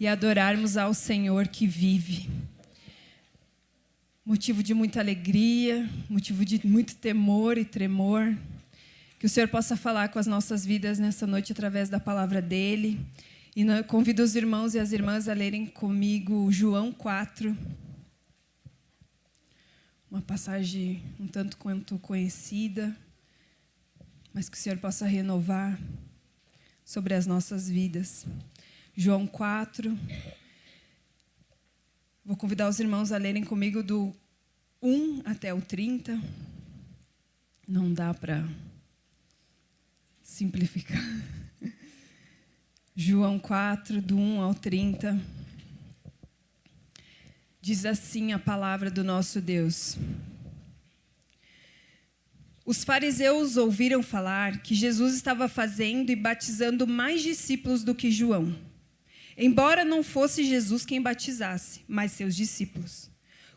e adorarmos ao Senhor que vive. Motivo de muita alegria, motivo de muito temor e tremor. Que o Senhor possa falar com as nossas vidas nessa noite através da palavra dEle. E convido os irmãos e as irmãs a lerem comigo João 4. Uma passagem um tanto quanto conhecida, mas que o Senhor possa renovar sobre as nossas vidas. João 4. Vou convidar os irmãos a lerem comigo do 1 até o 30. Não dá para simplificar. João 4, do 1 ao 30. Diz assim a palavra do nosso Deus. Os fariseus ouviram falar que Jesus estava fazendo e batizando mais discípulos do que João. Embora não fosse Jesus quem batizasse, mas seus discípulos.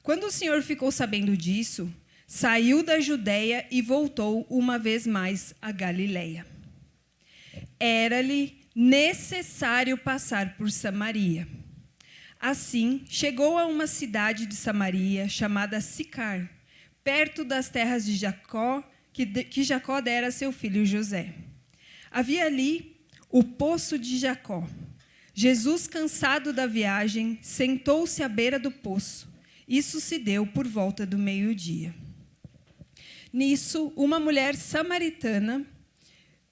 Quando o Senhor ficou sabendo disso, saiu da Judeia e voltou uma vez mais a Galileia. Era-lhe necessário passar por Samaria. Assim, chegou a uma cidade de Samaria chamada Sicar, perto das terras de Jacó, que Jacó dera a seu filho José. Havia ali o poço de Jacó. Jesus, cansado da viagem, sentou-se à beira do poço. Isso se deu por volta do meio-dia. Nisso, uma mulher samaritana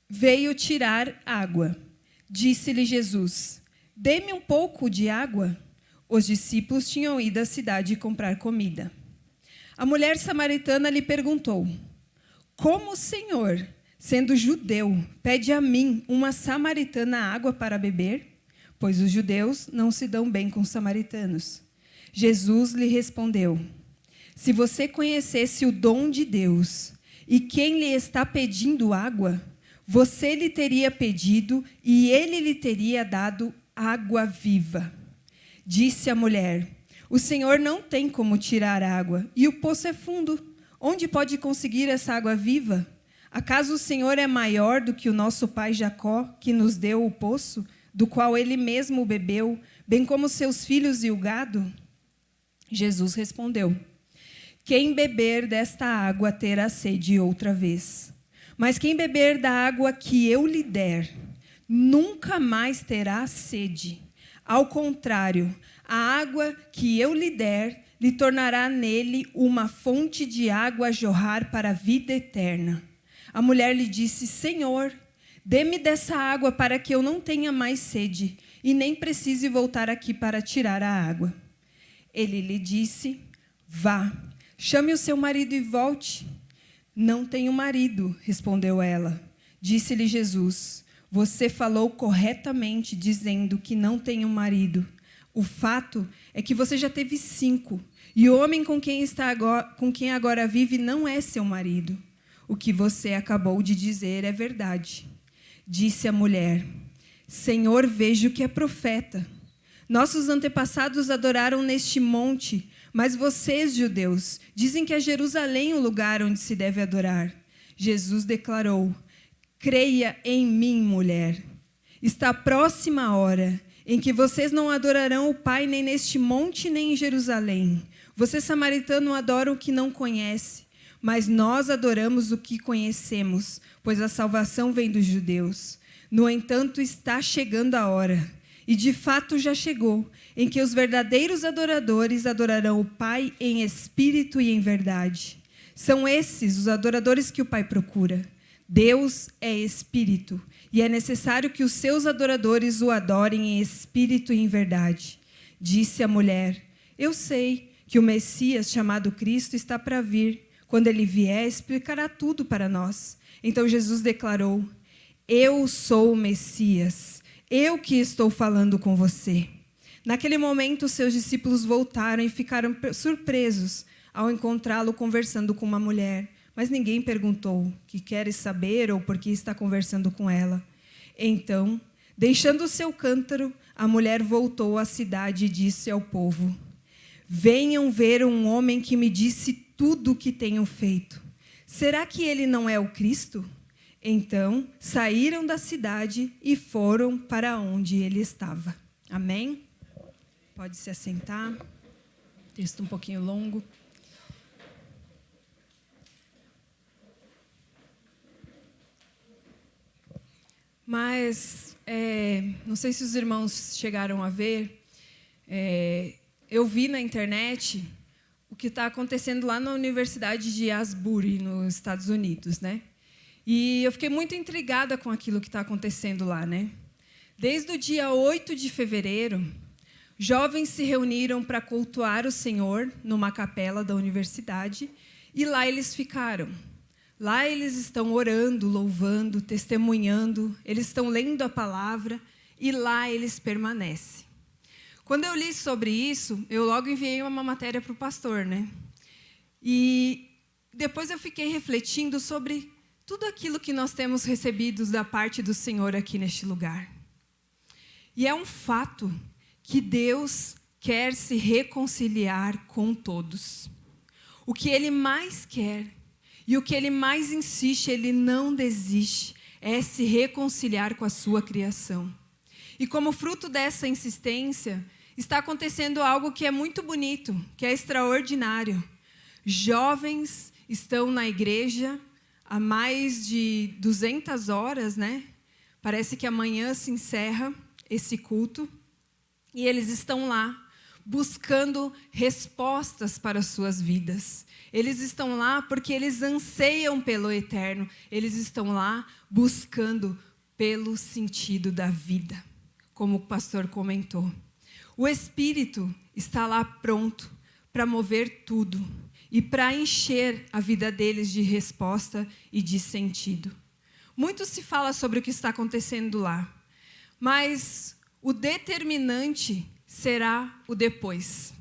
veio tirar água. Disse-lhe Jesus: dê-me um pouco de água. Os discípulos tinham ido à cidade comprar comida. A mulher samaritana lhe perguntou: como o Senhor, sendo judeu, pede a mim, uma samaritana, água para beber? Pois os judeus não se dão bem com os samaritanos. Jesus lhe respondeu: se você conhecesse o dom de Deus e quem lhe está pedindo água, você lhe teria pedido e ele lhe teria dado água viva. Disse a mulher: o Senhor não tem como tirar água e o poço é fundo. Onde pode conseguir essa água viva? Acaso o Senhor é maior do que o nosso pai Jacó, que nos deu o poço, do qual ele mesmo bebeu, bem como seus filhos e o gado? Jesus respondeu: quem beber desta água terá sede outra vez. Mas quem beber da água que eu lhe der, nunca mais terá sede. Ao contrário, a água que eu lhe der, lhe tornará nele uma fonte de água a jorrar para a vida eterna. A mulher lhe disse: Senhor, dê-me dessa água para que eu não tenha mais sede e nem precise voltar aqui para tirar a água. Ele lhe disse: vá, chame o seu marido e volte. Não tenho marido, respondeu ela. Disse-lhe Jesus: você falou corretamente dizendo que não tenho marido. O fato é que você já teve 5, e o homem com quem agora vive não é seu marido. O que você acabou de dizer é verdade. Disse a mulher: Senhor, vejo que é profeta. Nossos antepassados adoraram neste monte, mas vocês, judeus, dizem que é Jerusalém o lugar onde se deve adorar. Jesus declarou: creia em mim, mulher. Está próxima a hora em que vocês não adorarão o Pai nem neste monte nem em Jerusalém. Você, samaritano, adora o que não conhece, mas nós adoramos o que conhecemos, pois a salvação vem dos judeus. No entanto, está chegando a hora, e de fato já chegou, em que os verdadeiros adoradores adorarão o Pai em espírito e em verdade. São esses os adoradores que o Pai procura. Deus é espírito, e é necessário que os seus adoradores o adorem em espírito e em verdade. Disse a mulher: eu sei que o Messias, chamado Cristo, está para vir. Quando ele vier, explicará tudo para nós. Então Jesus declarou: eu sou o Messias, eu que estou falando com você. Naquele momento, seus discípulos voltaram e ficaram surpresos ao encontrá-lo conversando com uma mulher. Mas ninguém perguntou: que queres saber ou por que está conversando com ela? Então, deixando o seu cântaro, a mulher voltou à cidade e disse ao povo: venham ver um homem que me disse tudo o que tenho feito. Será que ele não é o Cristo? Então, saíram da cidade e foram para onde ele estava. Amém? pode se assentar. Texto um pouquinho longo. Mas, não sei se os irmãos chegaram a ver, eu vi na internet o que está acontecendo lá na Universidade de Asbury, nos Estados Unidos, né? E eu fiquei muito intrigada com aquilo que está acontecendo lá, né? Desde o dia 8 de fevereiro, jovens se reuniram para cultuar o Senhor numa capela da universidade, e lá eles ficaram. Lá eles estão orando, louvando, testemunhando, eles estão lendo a palavra e lá eles permanecem. Quando eu li sobre isso, eu logo enviei uma matéria para o pastor, né? E depois eu fiquei refletindo sobre tudo aquilo que nós temos recebido da parte do Senhor aqui neste lugar. E é um fato que Deus quer se reconciliar com todos. O que Ele mais quer e o que Ele mais insiste, Ele não desiste, é se reconciliar com a sua criação. E como fruto dessa insistência, está acontecendo algo que é muito bonito, que é extraordinário. Jovens estão na igreja há mais de 200 horas, né? Parece que amanhã se encerra esse culto. E eles estão lá, buscando respostas para as suas vidas. Eles estão lá porque eles anseiam pelo eterno. Eles estão lá buscando pelo sentido da vida, como o pastor comentou. O Espírito está lá pronto para mover tudo e para encher a vida deles de resposta e de sentido. Muito se fala sobre o que está acontecendo lá, mas o determinante será o depois.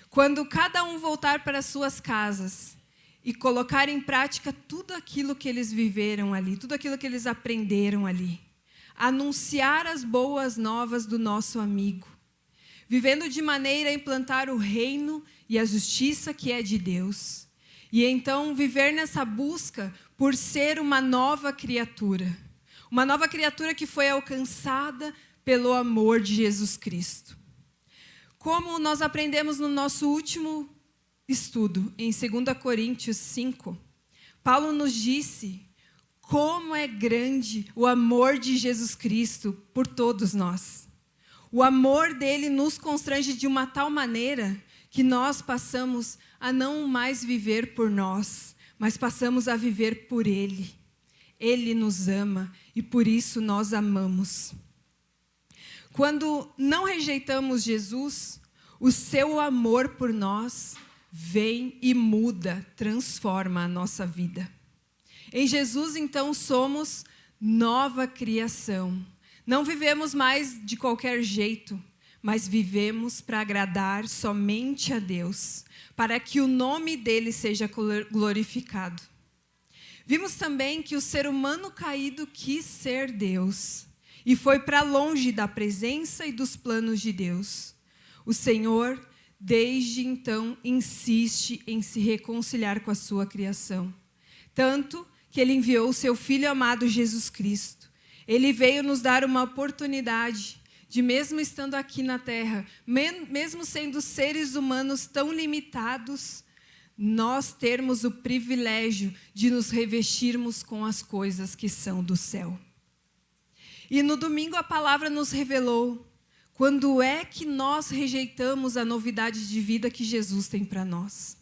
Quando cada um voltar para suas casas e colocar em prática tudo aquilo que eles viveram ali, tudo aquilo que eles aprenderam ali, anunciar as boas novas do nosso amigo, vivendo de maneira a implantar o reino e a justiça que é de Deus, e então viver nessa busca por ser uma nova criatura que foi alcançada pelo amor de Jesus Cristo. Como nós aprendemos no nosso último estudo, em 2 Coríntios 5, Paulo nos disse como é grande o amor de Jesus Cristo por todos nós. O amor dele nos constrange de uma tal maneira que nós passamos a não mais viver por nós, mas passamos a viver por ele. Ele nos ama e por isso nós amamos. Quando não rejeitamos Jesus, o seu amor por nós vem e muda, transforma a nossa vida. Em Jesus, então, somos nova criação. Não vivemos mais de qualquer jeito, mas vivemos para agradar somente a Deus, para que o nome dele seja glorificado. Vimos também que o ser humano caído quis ser Deus e foi para longe da presença e dos planos de Deus. O Senhor, desde então, insiste em se reconciliar com a sua criação. Tanto que Ele enviou o seu Filho amado Jesus Cristo. Ele veio nos dar uma oportunidade de, mesmo estando aqui na Terra, mesmo sendo seres humanos tão limitados, nós termos o privilégio de nos revestirmos com as coisas que são do céu. E no domingo a palavra nos revelou quando é que nós rejeitamos a novidade de vida que Jesus tem para nós.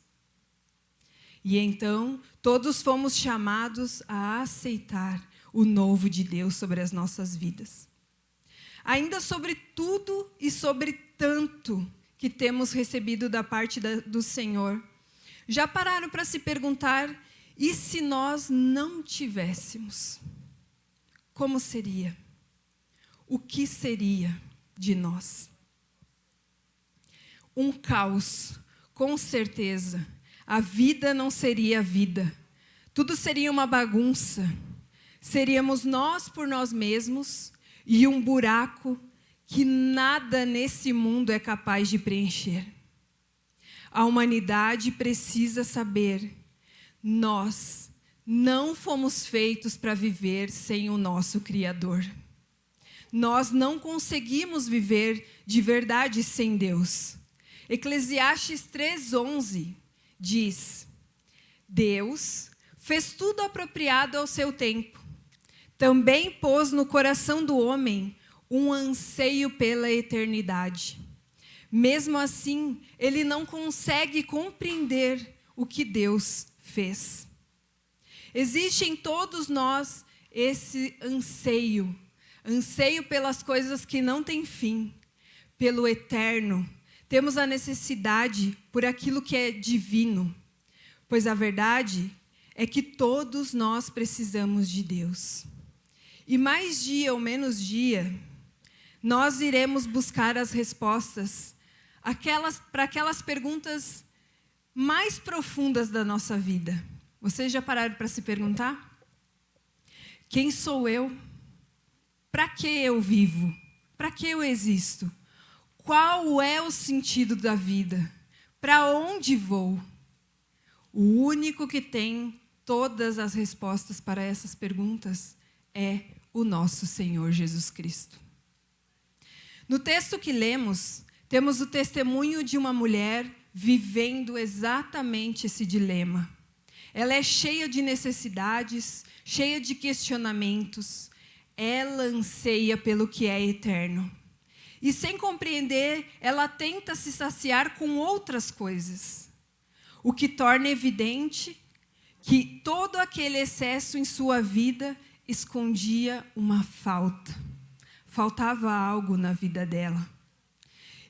E então, todos fomos chamados a aceitar o novo de Deus sobre as nossas vidas. Ainda sobre tudo e sobre tanto que temos recebido da parte do Senhor, já pararam para se perguntar, e se nós não tivéssemos? Como seria? O que seria de nós? Um caos, com certeza. A vida não seria vida. Tudo seria uma bagunça. Seríamos nós por nós mesmos e um buraco que nada nesse mundo é capaz de preencher. A humanidade precisa saber, nós não fomos feitos para viver sem o nosso Criador. nós não conseguimos viver de verdade sem Deus. Eclesiastes 3:11 diz: Deus fez tudo apropriado ao seu tempo. Também pôs no coração do homem um anseio pela eternidade. Mesmo assim, ele não consegue compreender o que Deus fez. Existe em todos nós esse anseio pelas coisas que não têm fim, pelo eterno. Temos a necessidade por aquilo que é divino, pois a verdade é que todos nós precisamos de Deus. E mais dia ou menos dia, nós iremos buscar as respostas para aquelas perguntas mais profundas da nossa vida. Vocês já pararam para se perguntar? Quem sou eu? Para que eu vivo? Para que eu existo? Qual é o sentido da vida? Para onde vou? O único que tem todas as respostas para essas perguntas é o nosso Senhor Jesus Cristo. No texto que lemos, temos o testemunho de uma mulher vivendo exatamente esse dilema. Ela é cheia de necessidades, cheia de questionamentos. Ela anseia pelo que é eterno. E sem compreender, ela tenta se saciar com outras coisas. O que torna evidente que todo aquele excesso em sua vida escondia uma falta. Faltava algo na vida dela.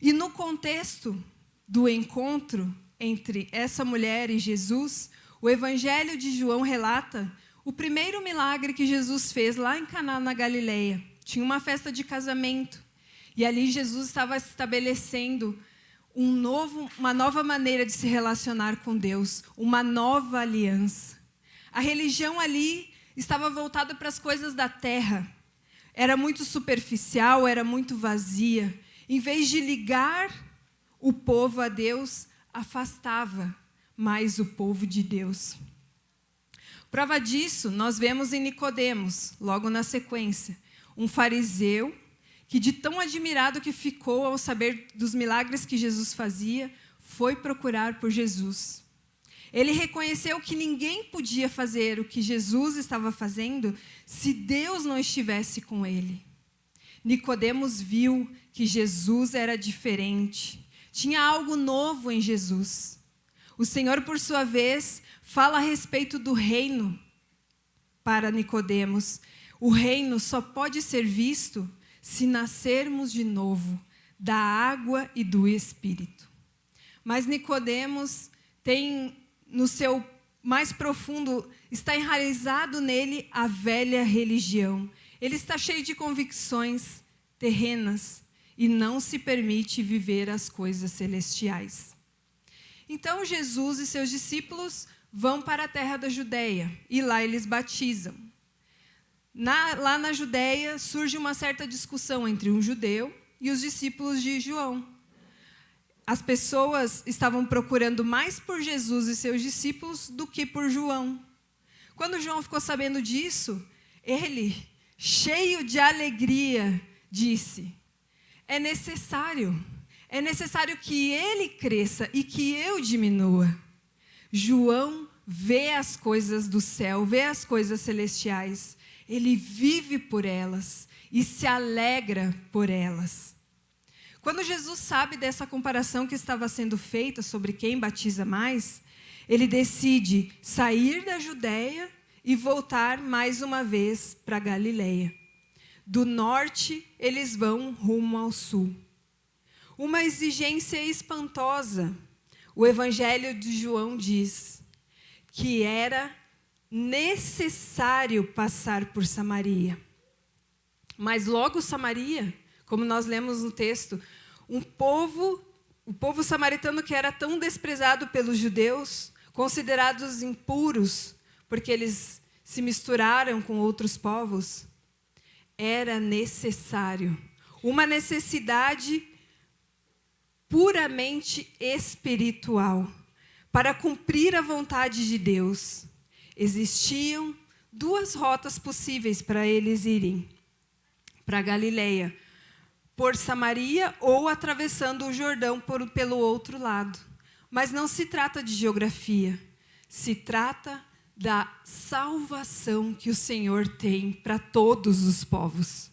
E no contexto do encontro entre essa mulher e Jesus, o Evangelho de João relata o primeiro milagre que Jesus fez lá em Caná, na Galileia. Tinha uma festa de casamento. E ali Jesus estava estabelecendo uma nova maneira de se relacionar com Deus, uma nova aliança. A religião ali estava voltada para as coisas da terra. Era muito superficial, era muito vazia. Em vez de ligar o povo a Deus, afastava mais o povo de Deus. Prova disso, nós vemos em Nicodemos, logo na sequência, um fariseu que, de tão admirado que ficou ao saber dos milagres que Jesus fazia, foi procurar por Jesus. Ele reconheceu que ninguém podia fazer o que Jesus estava fazendo se Deus não estivesse com ele. Nicodemos viu que Jesus era diferente. Tinha algo novo em Jesus. O Senhor, por sua vez, fala a respeito do reino para Nicodemos. O reino só pode ser visto se nascermos de novo da água e do Espírito. Mas Nicodemos tem no seu mais profundo, está enraizado nele a velha religião. Ele está cheio de convicções terrenas e não se permite viver as coisas celestiais. Então Jesus e seus discípulos vão para a terra da Judeia e lá eles batizam. Lá na Judeia surge uma certa discussão entre um judeu e os discípulos de João. As pessoas estavam procurando mais por Jesus e seus discípulos do que por João. Quando João ficou sabendo disso, ele, cheio de alegria, disse: é necessário que ele cresça e que eu diminua. João vê as coisas do céu, vê as coisas celestiais. Ele vive por elas e se alegra por elas. Quando Jesus sabe dessa comparação que estava sendo feita sobre quem batiza mais, ele decide sair da Judeia e voltar mais uma vez para Galileia. Do norte, eles vão rumo ao sul. Uma exigência espantosa. O Evangelho de João diz que era necessário passar por Samaria. Mas logo Samaria, como nós lemos no texto, o povo samaritano que era tão desprezado pelos judeus, considerados impuros, porque eles se misturaram com outros povos, era necessário, uma necessidade puramente espiritual, para cumprir a vontade de Deus. Existiam duas rotas possíveis para eles irem. para Galileia, por Samaria ou atravessando o Jordão pelo outro lado. Mas não se trata de geografia, se trata da salvação que o Senhor tem para todos os povos.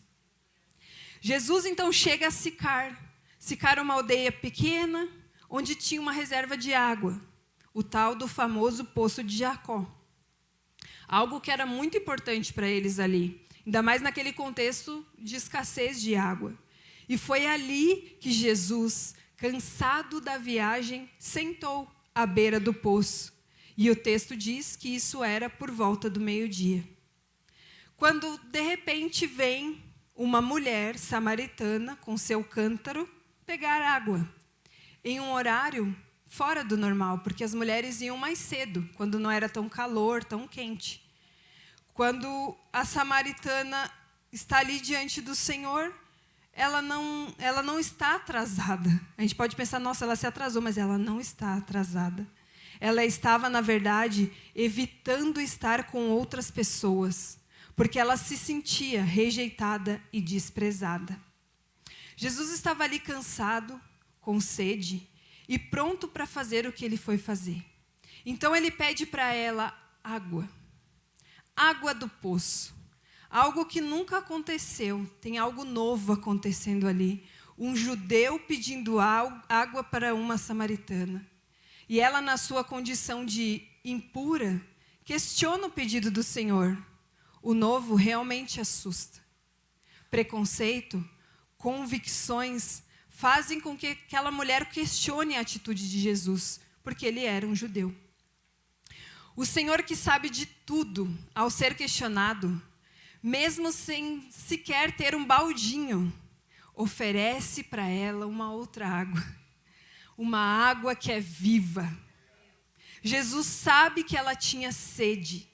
Jesus então chega a Sicar. Sicar é uma aldeia pequena, onde tinha uma reserva de água, o tal do famoso Poço de Jacó. Algo que era muito importante para eles ali, ainda mais naquele contexto de escassez de água. E foi ali que Jesus, cansado da viagem, sentou à beira do poço. E o texto diz que isso era por volta do meio-dia. Quando, de repente, vem uma mulher samaritana com seu cântaro pegar água, em um horário fora do normal, porque as mulheres iam mais cedo, quando não era tão calor, tão quente. Quando a samaritana está ali diante do Senhor, ela não está atrasada. A gente pode pensar, nossa, ela se atrasou, mas ela não está atrasada. Ela estava, na verdade, evitando estar com outras pessoas, porque ela se sentia rejeitada e desprezada. Jesus estava ali cansado, com sede, e pronto para fazer o que ele foi fazer. Então ele pede para ela água. Água do poço. Algo que nunca aconteceu. Tem algo novo acontecendo ali. Um judeu pedindo água para uma samaritana. E ela, na sua condição de impura, questiona o pedido do Senhor. O novo realmente assusta. Preconceito, convicções fazem com que aquela mulher questione a atitude de Jesus, porque ele era um judeu. O Senhor, que sabe de tudo, ao ser questionado, mesmo sem sequer ter um baldinho, oferece para ela uma outra água. Uma água que é viva. Jesus sabe que ela tinha sede.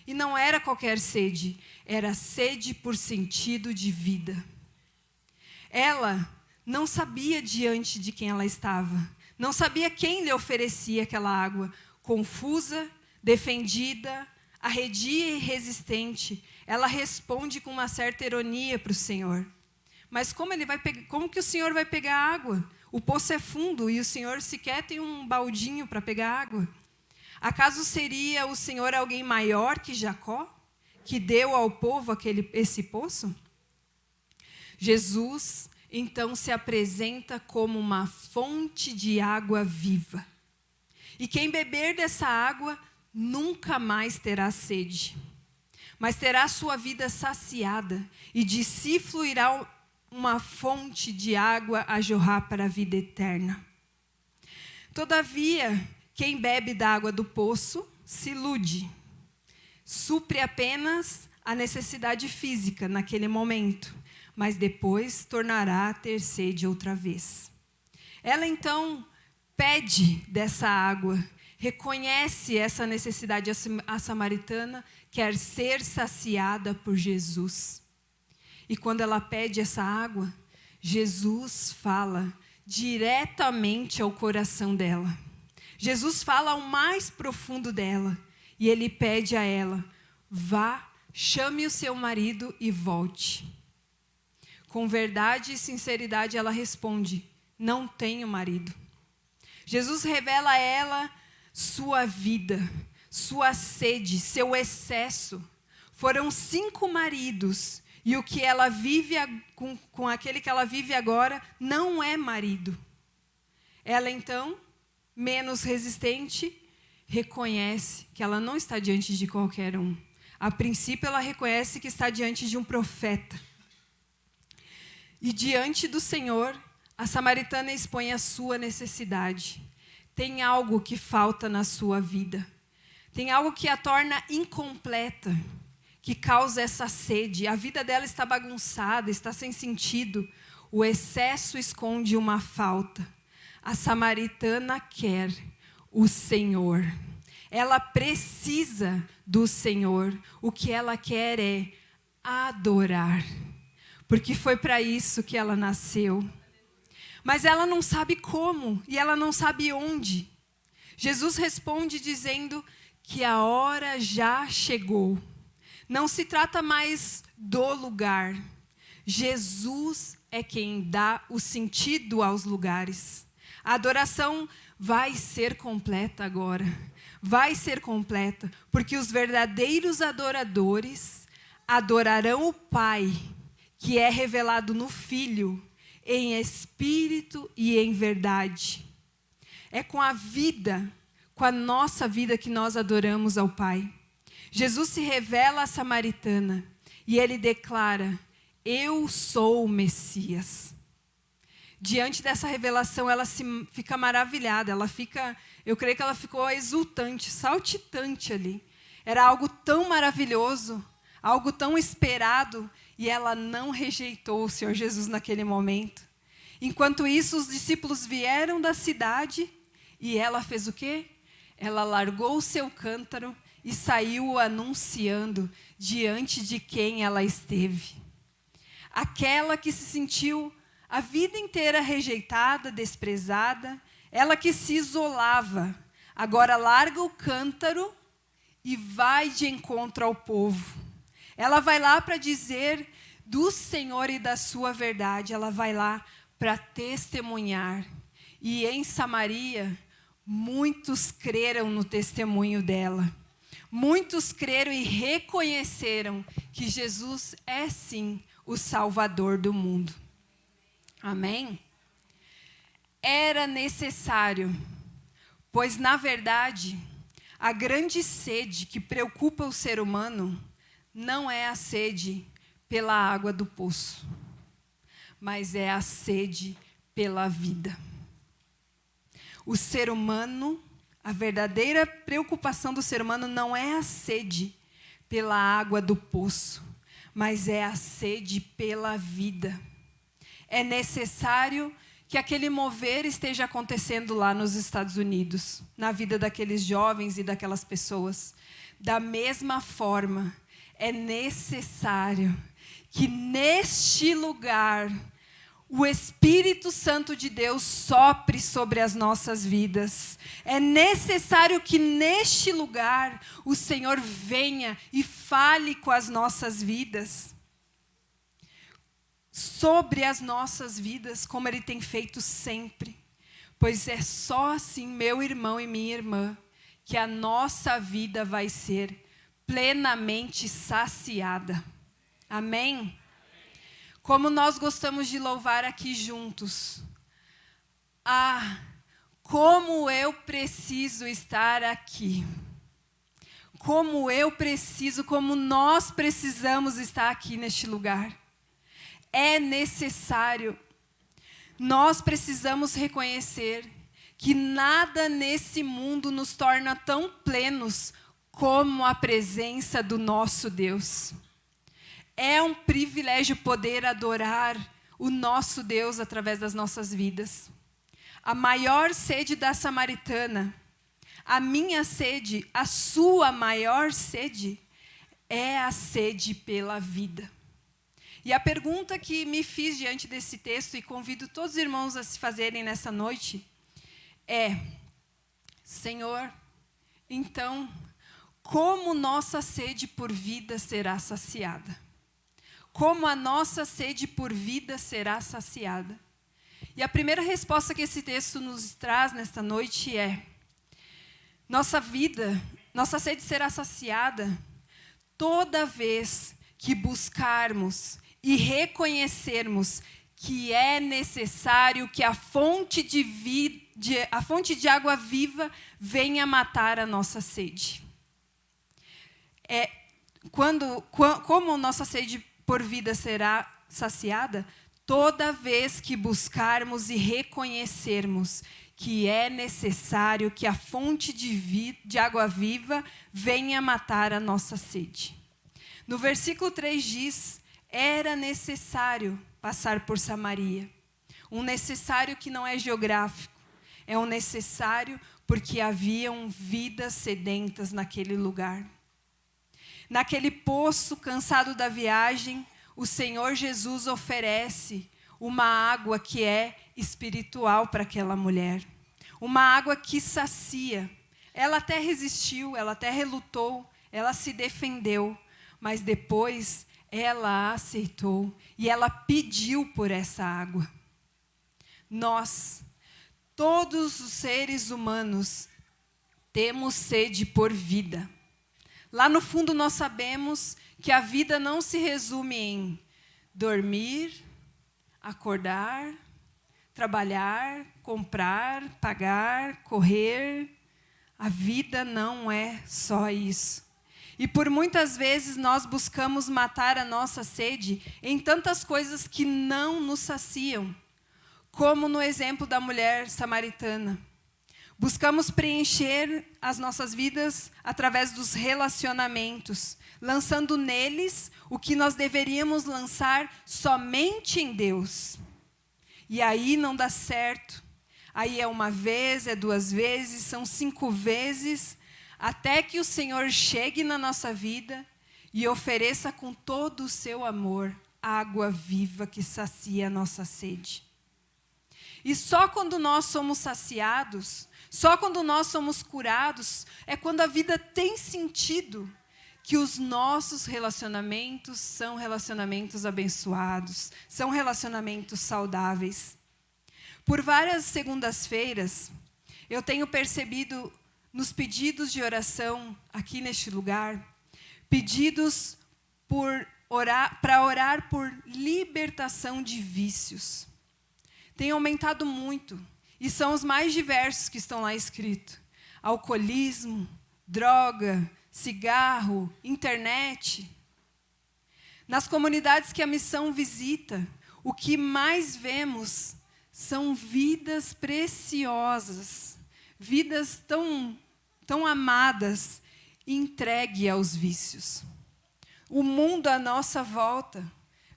E não era qualquer sede, era sede por sentido de vida. Ela não sabia diante de quem ela estava. Não sabia quem lhe oferecia aquela água. Confusa, defendida, arredia e resistente, ela responde com uma certa ironia para o Senhor. Mas como que o Senhor vai pegar água? O poço é fundo e o Senhor sequer tem um baldinho para pegar água. Acaso seria o Senhor alguém maior que Jacó, que deu ao povo esse poço? Jesus, então, se apresenta como uma fonte de água viva. E quem beber dessa água nunca mais terá sede, mas terá sua vida saciada, e de si fluirá uma fonte de água a jorrar para a vida eterna. Todavia, quem bebe da água do poço se ilude, supre apenas a necessidade física naquele momento, mas depois tornará a ter sede outra vez. Ela então pede dessa água, reconhece essa necessidade. A samaritana quer ser saciada por Jesus. E quando ela pede essa água, Jesus fala diretamente ao coração dela. Jesus fala ao mais profundo dela. E ele pede a ela: vá, chame o seu marido e volte. Com verdade e sinceridade ela responde: não tenho marido. Jesus revela a ela sua vida, sua sede, seu excesso. Foram 5 maridos, e o que ela vive com aquele que ela vive agora não é marido. Ela então, menos resistente, reconhece que ela não está diante de qualquer um. A princípio ela reconhece que está diante de um profeta. E diante do Senhor, a samaritana expõe a sua necessidade. Tem algo que falta na sua vida. Tem algo que a torna incompleta, que causa essa sede. A vida dela está bagunçada, está sem sentido. O excesso esconde uma falta. A samaritana quer o Senhor. Ela precisa do Senhor. O que ela quer é adorar. Porque foi para isso que ela nasceu. Mas ela não sabe como e ela não sabe onde. Jesus responde dizendo que a hora já chegou. Não se trata mais do lugar. Jesus é quem dá o sentido aos lugares. A adoração vai ser completa agora. Vai ser completa, porque os verdadeiros adoradores adorarão o Pai, que é revelado no Filho, em espírito e em verdade. É com a vida, com a nossa vida que nós adoramos ao Pai. Jesus se revela à samaritana e ele declara: eu sou o Messias. Diante dessa revelação, ela fica maravilhada, eu creio que ela ficou exultante, saltitante ali. Era algo tão maravilhoso, algo tão esperado, e ela não rejeitou o Senhor Jesus naquele momento. Enquanto isso, os discípulos vieram da cidade, e ela fez o quê? Ela largou o seu cântaro e saiu anunciando diante de quem ela esteve. Aquela que se sentiu a vida inteira rejeitada, desprezada, ela que se isolava, agora larga o cântaro e vai de encontro ao povo. Ela vai lá para dizer do Senhor e da sua verdade, ela vai lá para testemunhar. E em Samaria, muitos creram no testemunho dela. Muitos creram e reconheceram que Jesus é sim o Salvador do mundo. Amém? Era necessário, pois na verdade, a grande sede que preocupa o ser humano não é a sede pela água do poço, mas é a sede pela vida. O ser humano, a verdadeira preocupação do ser humano não é a sede pela água do poço, mas é a sede pela vida. É necessário que aquele mover esteja acontecendo lá nos Estados Unidos, na vida daqueles jovens e daquelas pessoas. Da mesma forma, é necessário que neste lugar o Espírito Santo de Deus sopre sobre as nossas vidas. É necessário que neste lugar o Senhor venha e fale com as nossas vidas. Sobre as nossas vidas, como Ele tem feito sempre. Pois é só assim, meu irmão e minha irmã, que a nossa vida vai ser plenamente saciada. Amém? Como nós gostamos de louvar aqui juntos. Ah, como eu preciso estar aqui. Como eu preciso, como nós precisamos estar aqui neste lugar. É necessário. Nós precisamos reconhecer que nada nesse mundo nos torna tão plenos como a presença do nosso Deus. É um privilégio poder adorar o nosso Deus através das nossas vidas. A maior sede da samaritana, a minha sede, a sua maior sede, é a sede pela vida. E a pergunta que me fiz diante desse texto, e convido todos os irmãos a se fazerem nessa noite, é: Senhor, então, como nossa sede por vida será saciada? Como a nossa sede por vida será saciada? E a primeira resposta que esse texto nos traz nesta noite é: nossa vida, nossa sede será saciada toda vez que buscarmos e reconhecermos que é necessário que a fonte de água viva venha matar a nossa sede. Como nossa sede por vida será saciada? Toda vez que buscarmos e reconhecermos que é necessário que a fonte de água viva venha matar a nossa sede. No versículo 3 diz: era necessário passar por Samaria. Um necessário que não é geográfico. É um necessário porque haviam vidas sedentas naquele lugar. Naquele poço, cansado da viagem, o Senhor Jesus oferece uma água que é espiritual para aquela mulher. Uma água que sacia. Ela até resistiu, ela até relutou, ela se defendeu, mas depois ela aceitou e ela pediu por essa água. Nós, todos os seres humanos, temos sede por vida. Lá no fundo nós sabemos que a vida não se resume em dormir, acordar, trabalhar, comprar, pagar, correr. A vida não é só isso. E por muitas vezes nós buscamos matar a nossa sede em tantas coisas que não nos saciam, como no exemplo da mulher samaritana. Buscamos preencher as nossas vidas através dos relacionamentos, lançando neles o que nós deveríamos lançar somente em Deus. E aí não dá certo. Aí é uma vez, é 2 vezes, são 5 vezes, até que o Senhor chegue na nossa vida e ofereça com todo o seu amor água viva que sacia a nossa sede. E só quando nós somos saciados, só quando nós somos curados, é quando a vida tem sentido, que os nossos relacionamentos são relacionamentos abençoados, são relacionamentos saudáveis. Por várias segundas-feiras, eu tenho percebido nos pedidos de oração aqui neste lugar, pedidos para orar por libertação de vícios. Tem aumentado muito, e são os mais diversos que estão lá escritos. Alcoolismo, droga, cigarro, internet. Nas comunidades que a missão visita, o que mais vemos são vidas preciosas, vidas tão amadas, entregue aos vícios. O mundo à nossa volta,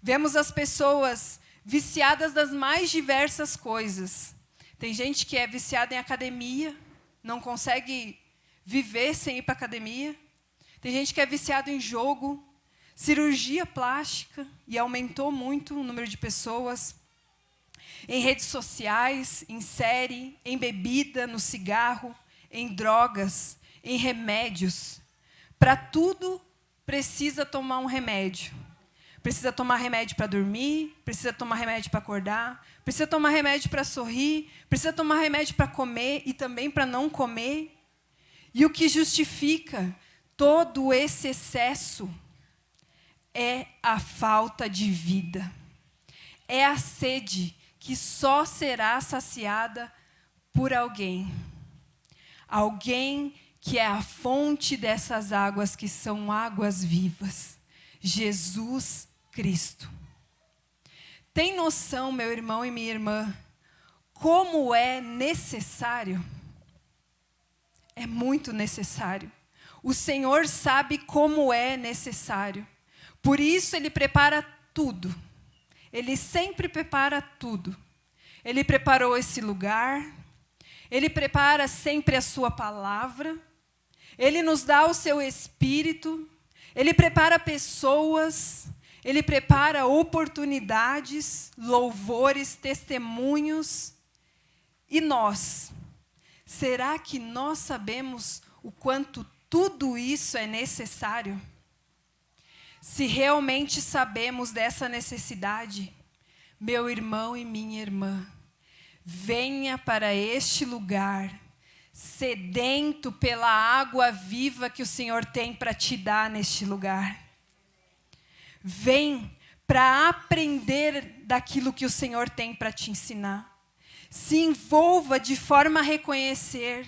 vemos as pessoas viciadas das mais diversas coisas. Tem gente que é viciada em academia, não consegue viver sem ir para a academia. Tem gente que é viciada em jogo, cirurgia plástica, e aumentou muito o número de pessoas. Em redes sociais, em série, em bebida, no cigarro, em drogas, em remédios. Para tudo, precisa tomar um remédio. Precisa tomar remédio para dormir, precisa tomar remédio para acordar, precisa tomar remédio para sorrir, precisa tomar remédio para comer e também para não comer. E o que justifica todo esse excesso é a falta de vida. É a sede que só será saciada por alguém. Alguém que é a fonte dessas águas que são águas vivas. Jesus Cristo. Tem noção, meu irmão e minha irmã, como é necessário? É muito necessário. O Senhor sabe como é necessário. Por isso Ele prepara tudo. Ele sempre prepara tudo. Ele preparou esse lugar. Ele prepara sempre a sua palavra. Ele nos dá o seu Espírito. Ele prepara pessoas. Ele prepara oportunidades, louvores, testemunhos. E nós? Será que nós sabemos o quanto tudo isso é necessário? Se realmente sabemos dessa necessidade, meu irmão e minha irmã, venha para este lugar, sedento pela água viva que o Senhor tem para te dar neste lugar. Vem para aprender daquilo que o Senhor tem para te ensinar. Se envolva de forma a reconhecer: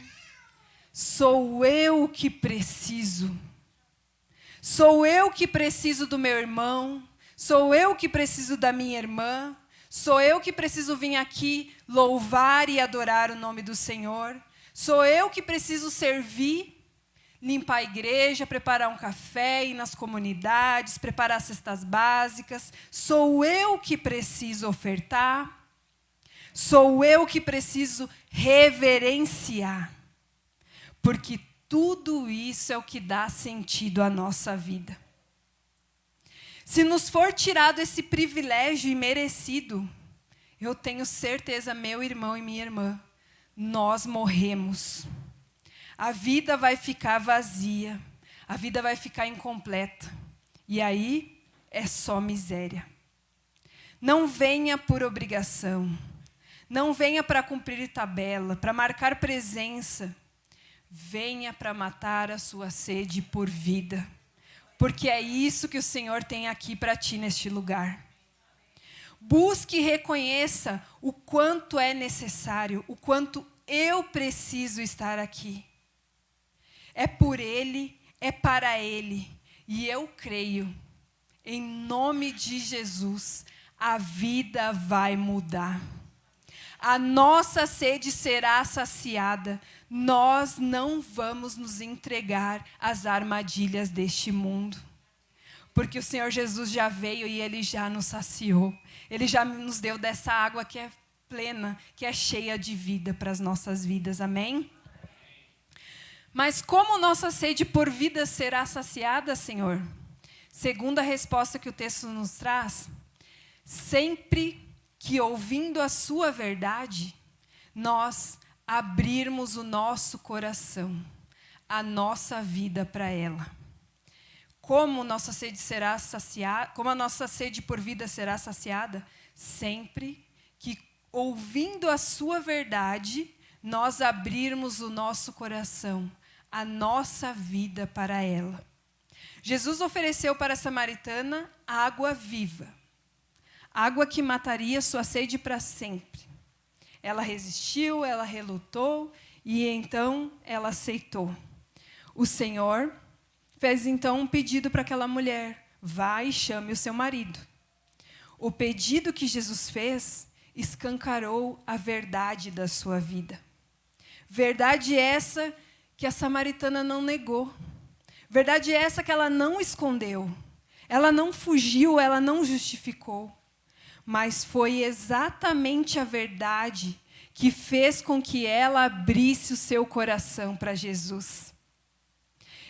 sou eu que preciso. Sou eu que preciso do meu irmão. Sou eu que preciso da minha irmã. Sou eu que preciso vir aqui louvar e adorar o nome do Senhor. Sou eu que preciso servir, limpar a igreja, preparar um café, ir nas comunidades, preparar cestas básicas. Sou eu que preciso ofertar. Sou eu que preciso reverenciar. Porque tudo isso é o que dá sentido à nossa vida. Se nos for tirado esse privilégio imerecido, eu tenho certeza, meu irmão e minha irmã, nós morremos. A vida vai ficar vazia, a vida vai ficar incompleta. E aí é só miséria. Não venha por obrigação. Não venha para cumprir tabela, para marcar presença. Venha para matar a sua sede por vida. Porque é isso que o Senhor tem aqui para ti neste lugar. Busque e reconheça o quanto é necessário, o quanto eu preciso estar aqui. É por Ele, é para Ele. E eu creio, em nome de Jesus, a vida vai mudar. A nossa sede será saciada. Nós não vamos nos entregar às armadilhas deste mundo. Porque o Senhor Jesus já veio e Ele já nos saciou. Ele já nos deu dessa água que é plena, que é cheia de vida para as nossas vidas. Amém? Mas como nossa sede por vida será saciada, Senhor? Segundo a resposta que o texto nos traz, sempre que ouvindo a sua verdade, nós abrirmos o nosso coração, a nossa vida para ela. Como nossa sede será saciada, como a nossa sede por vida será saciada? Sempre que ouvindo a sua verdade, nós abrirmos o nosso coração, a nossa vida para ela. Jesus ofereceu para a samaritana água viva, água que mataria sua sede para sempre. Ela resistiu, ela relutou e então ela aceitou. O Senhor fez então um pedido para aquela mulher: vá e chame o seu marido. O pedido que Jesus fez escancarou a verdade da sua vida. Verdade essa que a samaritana não negou. Verdade essa que ela não escondeu. Ela não fugiu, ela não justificou. Mas foi exatamente a verdade que fez com que ela abrisse o seu coração para Jesus.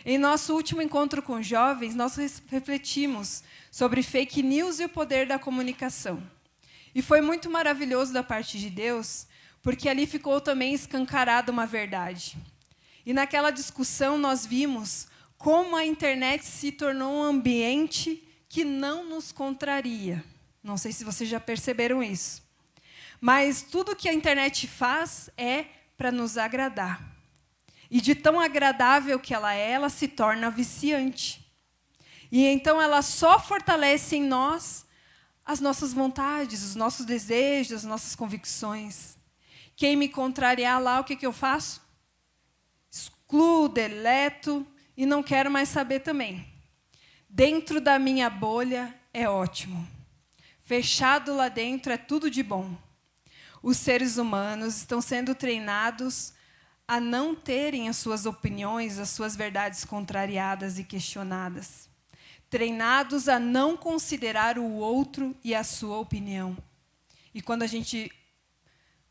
Em nosso último encontro com jovens, nós refletimos sobre fake news e o poder da comunicação. E foi muito maravilhoso da parte de Deus, porque ali ficou também escancarada uma verdade. E naquela discussão nós vimos como a internet se tornou um ambiente que não nos contraria. Não sei se vocês já perceberam isso. Mas tudo que a internet faz é para nos agradar. E de tão agradável que ela se torna viciante. E então ela só fortalece em nós as nossas vontades, os nossos desejos, as nossas convicções. Quem me contrariar lá, o que eu faço? Excluo, deleto e não quero mais saber também. Dentro da minha bolha é ótimo. Fechado lá dentro é tudo de bom. Os seres humanos estão sendo treinados a não terem as suas opiniões, as suas verdades contrariadas e questionadas. Treinados a não considerar o outro e a sua opinião. E quando a gente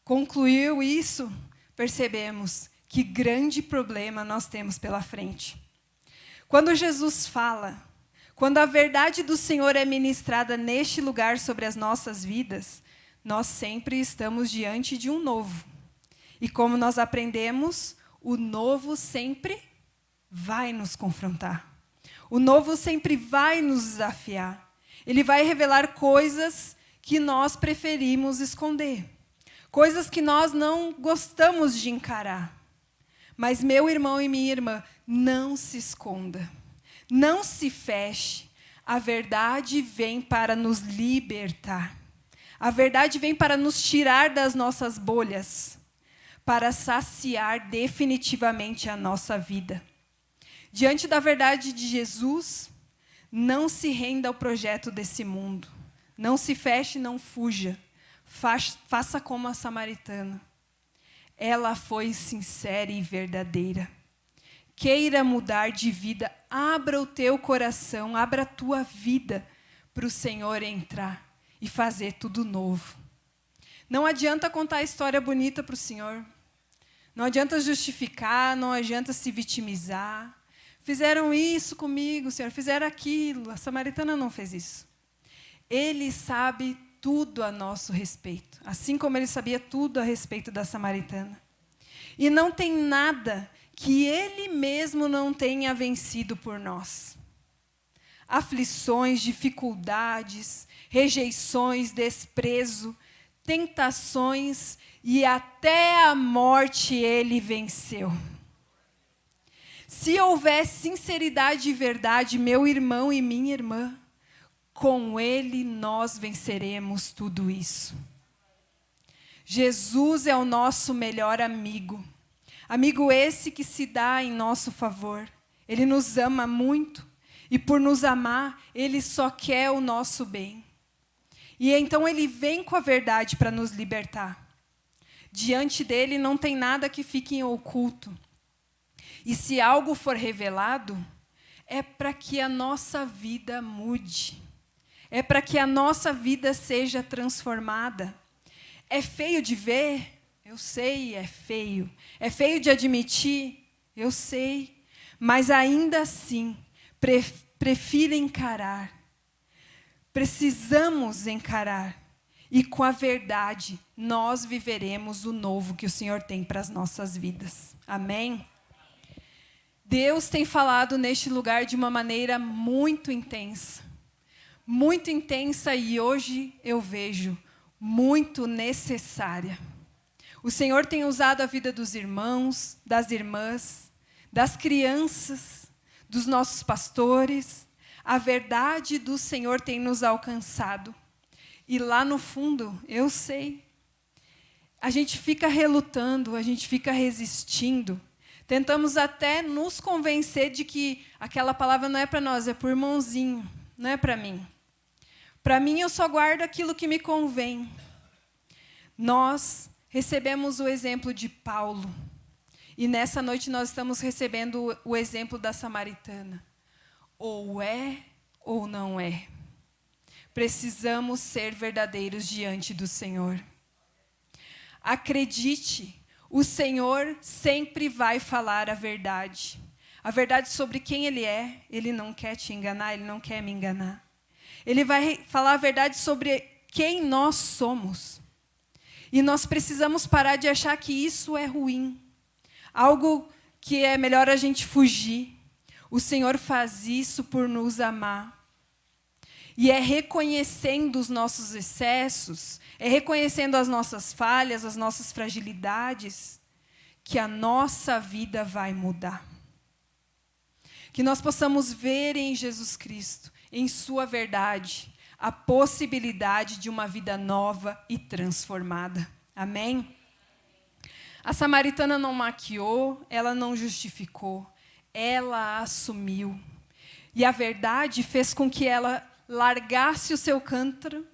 concluiu isso, percebemos que grande problema nós temos pela frente. Quando Jesus fala, quando a verdade do Senhor é ministrada neste lugar sobre as nossas vidas, nós sempre estamos diante de um novo. E como nós aprendemos, o novo sempre vai nos confrontar. O novo sempre vai nos desafiar. Ele vai revelar coisas que nós preferimos esconder. Coisas que nós não gostamos de encarar. Mas, meu irmão e minha irmã, não se esconda. Não se feche. A verdade vem para nos libertar. A verdade vem para nos tirar das nossas bolhas. Para saciar definitivamente a nossa vida. Diante da verdade de Jesus, não se renda ao projeto desse mundo. Não se feche, não fuja. Faça como a samaritana. Ela foi sincera e verdadeira. Queira mudar de vida, abra o teu coração, abra a tua vida para o Senhor entrar e fazer tudo novo. Não adianta contar a história bonita para o Senhor. Não adianta justificar, não adianta se vitimizar. Fizeram isso comigo, Senhor, fizeram aquilo. A samaritana não fez isso. Ele sabe tudo a nosso respeito, assim como ele sabia tudo a respeito da samaritana. E não tem nada que ele mesmo não tenha vencido por nós. aflições, dificuldades, rejeições, desprezo, tentações e até a morte ele venceu. Se houver sinceridade e verdade, meu irmão e minha irmã, com ele nós venceremos tudo isso. Jesus é o nosso melhor amigo. Amigo esse que se dá em nosso favor. Ele nos ama muito e por nos amar, ele só quer o nosso bem. E então ele vem com a verdade para nos libertar. Diante dele não tem nada que fique em oculto. E se algo for revelado, é para que a nossa vida mude. É para que a nossa vida seja transformada. É feio de ver? Eu sei, é feio. É feio de admitir? Eu sei. Mas ainda assim, prefiro encarar. Precisamos encarar. E com a verdade, nós viveremos o novo que o Senhor tem para as nossas vidas. Amém? Deus tem falado neste lugar de uma maneira muito intensa. Muito intensa e hoje eu vejo muito necessária. O Senhor tem usado a vida dos irmãos, das irmãs, das crianças, dos nossos pastores. A verdade do Senhor tem nos alcançado. E lá no fundo, eu sei, a gente fica relutando, a gente fica resistindo. Tentamos até nos convencer de que aquela palavra não é para nós, é para o irmãozinho, não é para mim. Para mim, eu só guardo aquilo que me convém. Nós recebemos o exemplo de Paulo. E nessa noite nós estamos recebendo o exemplo da samaritana. Ou é ou não é. Precisamos ser verdadeiros diante do Senhor. Acredite, o Senhor sempre vai falar a verdade. A verdade sobre quem Ele é. Ele não quer te enganar, Ele não quer me enganar. Ele vai falar a verdade sobre quem nós somos. E nós precisamos parar de achar que isso é ruim. Algo que é melhor a gente fugir. O Senhor faz isso por nos amar. E é reconhecendo os nossos excessos, é reconhecendo as nossas falhas, as nossas fragilidades, que a nossa vida vai mudar. Que nós possamos ver em Jesus Cristo, em sua verdade, a possibilidade de uma vida nova e transformada. Amém? A samaritana não maquiou, ela não justificou, ela assumiu. E a verdade fez com que ela largasse o seu cântaro,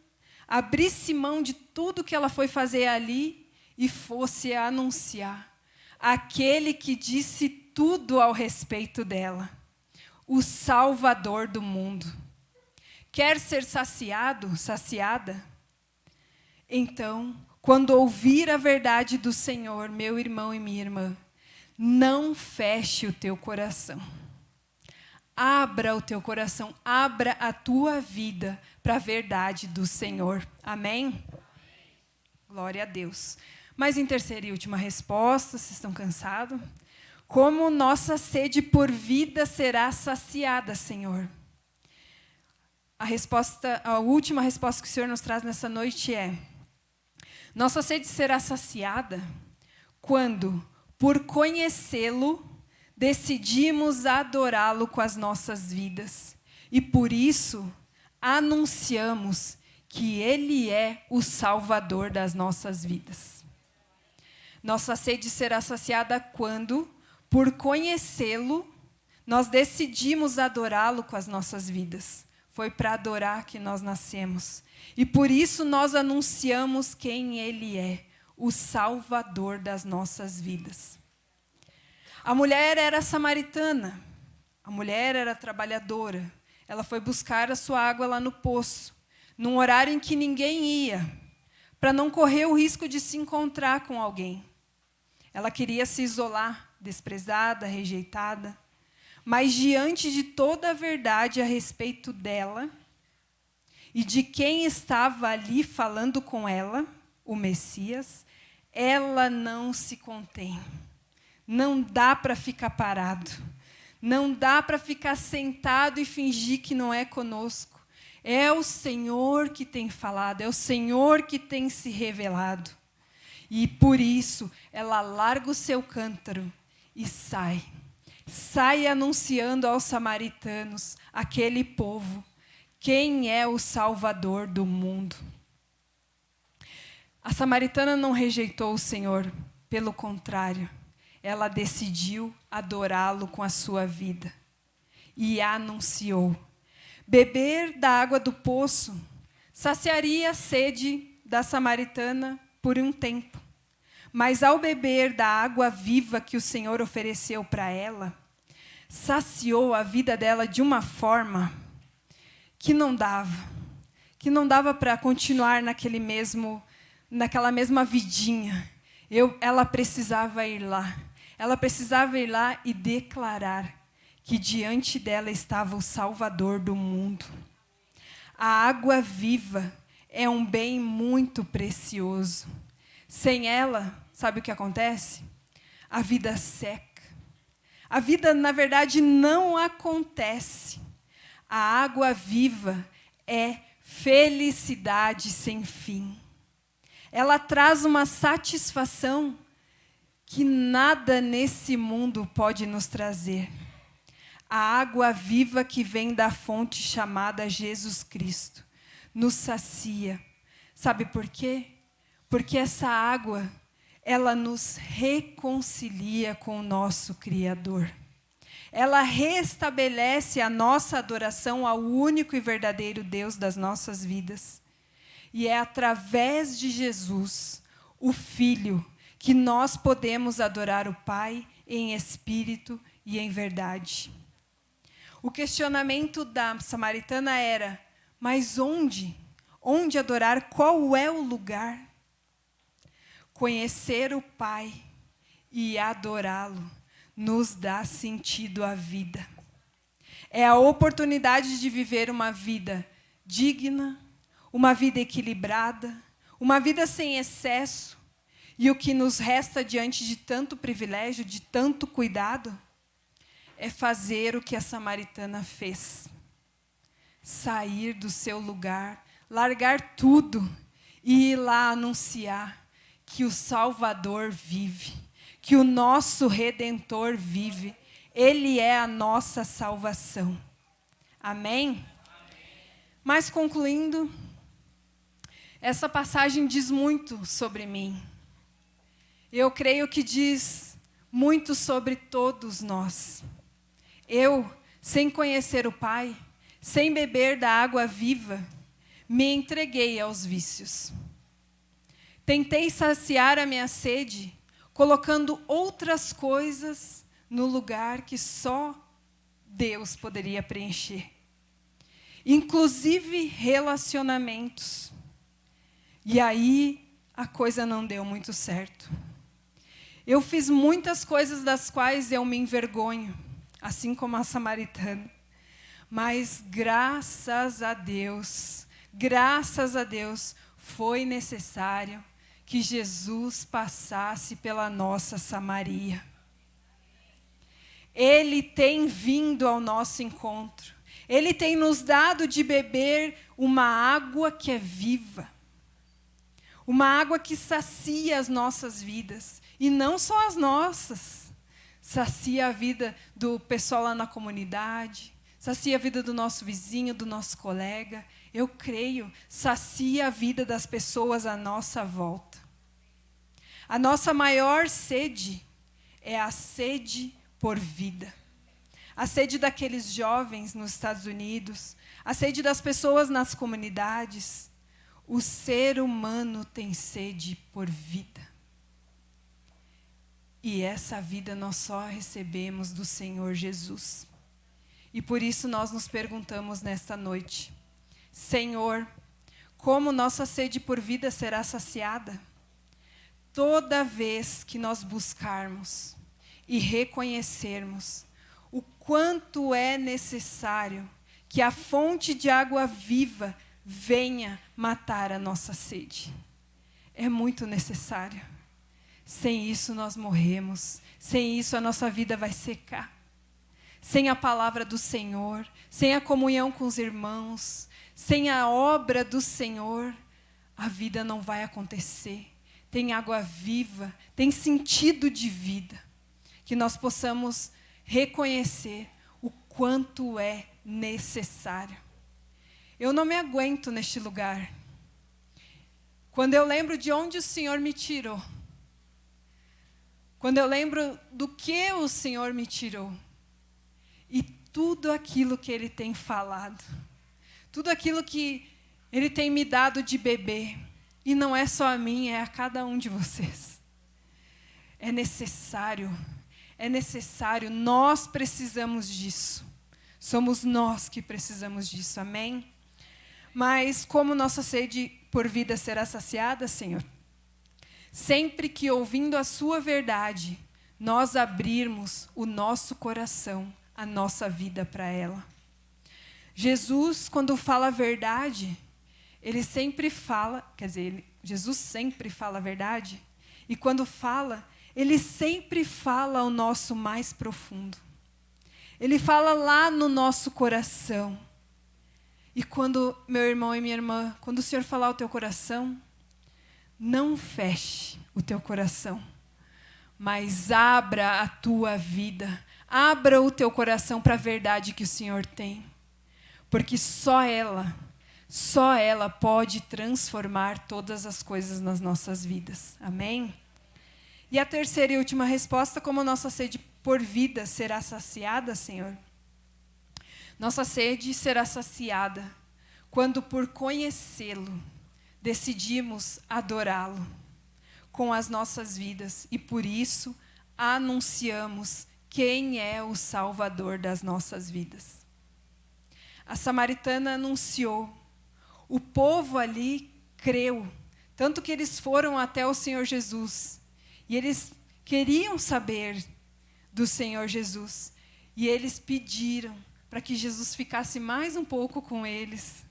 abrisse mão de tudo que ela foi fazer ali e fosse anunciar aquele que disse tudo ao respeito dela, o Salvador do mundo. Quer ser saciado, saciada? Então, quando ouvir a verdade do Senhor, meu irmão e minha irmã, não feche o teu coração. Abra o teu coração, abra a tua vida para a verdade do Senhor. Amém? Glória a Deus. Mas em terceira e última resposta, vocês estão cansados? Como nossa sede por vida será saciada, Senhor? A última resposta que o Senhor nos traz nessa noite é: nossa sede será saciada quando, por conhecê-lo, decidimos adorá-lo com as nossas vidas. E por isso, anunciamos que Ele é o Salvador das nossas vidas. Nossa sede será saciada quando, por conhecê-lo, nós decidimos adorá-lo com as nossas vidas. Foi para adorar que nós nascemos. E por isso nós anunciamos quem Ele é, o Salvador das nossas vidas. A mulher era samaritana. A mulher era trabalhadora. Ela foi buscar a sua água lá no poço, num horário em que ninguém ia, para não correr o risco de se encontrar com alguém. Ela queria se isolar, desprezada, rejeitada. Mas diante de toda a verdade a respeito dela e de quem estava ali falando com ela, o Messias, ela não se contém. Não dá para ficar parado. Não dá para ficar sentado e fingir que não é conosco. É o Senhor que tem falado, é o Senhor que tem se revelado. E por isso, ela larga o seu cântaro e sai. Sai anunciando aos samaritanos, aquele povo, quem é o Salvador do mundo. A samaritana não rejeitou o Senhor, pelo contrário, ela decidiu adorá-lo com a sua vida. E anunciou: beber da água do poço saciaria a sede da samaritana por um tempo. Mas ao beber da água viva que o Senhor ofereceu para ela, saciou a vida dela de uma forma que não dava para continuar naquela mesma vidinha. Ela precisava ir lá. Ela precisava ir lá e declarar que diante dela estava o Salvador do mundo. A água viva é um bem muito precioso. Sem ela, sabe o que acontece? A vida seca. A vida, na verdade, não acontece. A água viva é felicidade sem fim. Ela traz uma satisfação que nada nesse mundo pode nos trazer. A água viva que vem da fonte chamada Jesus Cristo nos sacia. Sabe por quê? Porque essa água, ela nos reconcilia com o nosso Criador. Ela restabelece a nossa adoração ao único e verdadeiro Deus das nossas vidas. E é através de Jesus, o Filho, que nós podemos adorar o Pai em espírito e em verdade. O questionamento da samaritana era: mas onde? Onde adorar? Qual é o lugar? Conhecer o Pai e adorá-lo nos dá sentido à vida. É a oportunidade de viver uma vida digna, uma vida equilibrada, uma vida sem excesso. E o que nos resta diante de tanto privilégio, de tanto cuidado, é fazer o que a samaritana fez. Sair do seu lugar, largar tudo e ir lá anunciar que o Salvador vive, que o nosso Redentor vive. Ele é a nossa salvação. Amém? Mas concluindo, essa passagem diz muito sobre mim. Eu creio que diz muito sobre todos nós. Eu, sem conhecer o Pai, sem beber da água viva, me entreguei aos vícios. Tentei saciar a minha sede, colocando outras coisas no lugar que só Deus poderia preencher. Inclusive relacionamentos. E aí a coisa não deu muito certo. Eu fiz muitas coisas das quais eu me envergonho, assim como a samaritana. Mas graças a Deus, foi necessário que Jesus passasse pela nossa Samaria. Ele tem vindo ao nosso encontro. Ele tem nos dado de beber uma água que é viva. Uma água que sacia as nossas vidas. E não só as nossas. Sacia a vida do pessoal lá na comunidade. Sacia a vida do nosso vizinho, do nosso colega. Eu creio, sacia a vida das pessoas à nossa volta. A nossa maior sede é a sede por vida. A sede daqueles jovens nos Estados Unidos, a sede das pessoas nas comunidades. O ser humano tem sede por vida. E essa vida nós só recebemos do Senhor Jesus. E por isso nós nos perguntamos nesta noite: Senhor, como nossa sede por vida será saciada? Toda vez que nós buscarmos e reconhecermos o quanto é necessário que a fonte de água viva venha matar a nossa sede. É muito necessário. Sem isso nós morremos. Sem isso a nossa vida vai secar. sem a palavra do Senhor, sem a comunhão com os irmãos, sem a obra do Senhor, a vida não vai acontecer. Tem água viva, tem sentido de vida. Que nós possamos reconhecer o quanto é necessário. Eu não me aguento neste lugar. Quando eu lembro de onde o Senhor me tirou, quando eu lembro do que o Senhor me tirou, e tudo aquilo que Ele tem falado, tudo aquilo que Ele tem me dado de beber, e não é só a mim, é a cada um de vocês. É necessário, nós precisamos disso. Somos nós que precisamos disso, amém? Mas como nossa sede por vida será saciada, Senhor? Sempre que ouvindo a sua verdade, nós abrirmos o nosso coração, a nossa vida para ela. Jesus, quando fala a verdade, Ele sempre fala, Jesus sempre fala a verdade, e quando fala, Ele sempre fala ao nosso mais profundo. Ele fala lá no nosso coração. E quando, meu irmão e minha irmã, quando o Senhor falar ao teu coração, não feche o teu coração, mas abra a tua vida, abra o teu coração para a verdade que o Senhor tem. Porque só ela pode transformar todas as coisas nas nossas vidas. Amém? E a terceira e última resposta, como nossa sede por vida será saciada, Senhor? Nossa sede será saciada quando, por conhecê-lo, decidimos adorá-lo com as nossas vidas e, por isso, anunciamos quem é o Salvador das nossas vidas. A samaritana anunciou, o povo ali creu, tanto que eles foram até o Senhor Jesus, e eles queriam saber do Senhor Jesus, e eles pediram para que Jesus ficasse mais um pouco com eles.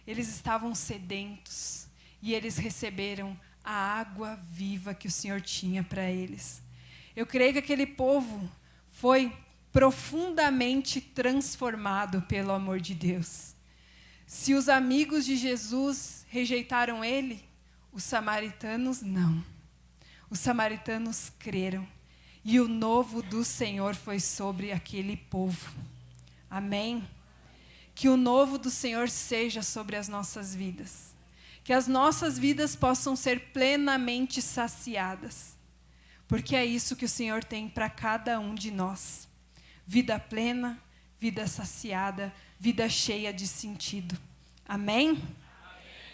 Eles estavam sedentos, e eles receberam a água viva que o Senhor tinha para eles. Eu creio que aquele povo foi profundamente transformado pelo amor de Deus. Se os amigos de Jesus rejeitaram ele, os samaritanos não. Os samaritanos creram. E o novo do Senhor foi sobre aquele povo. Amém? Que o novo do Senhor seja sobre as nossas vidas. Que as nossas vidas possam ser plenamente saciadas. Porque é isso que o Senhor tem para cada um de nós. Vida plena, vida saciada, vida cheia de sentido. Amém? Amém?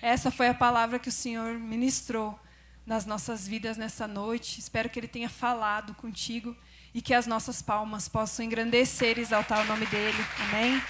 Essa foi a palavra que o Senhor ministrou nas nossas vidas nessa noite. Espero que Ele tenha falado contigo e que as nossas palmas possam engrandecer e exaltar o nome dEle. Amém?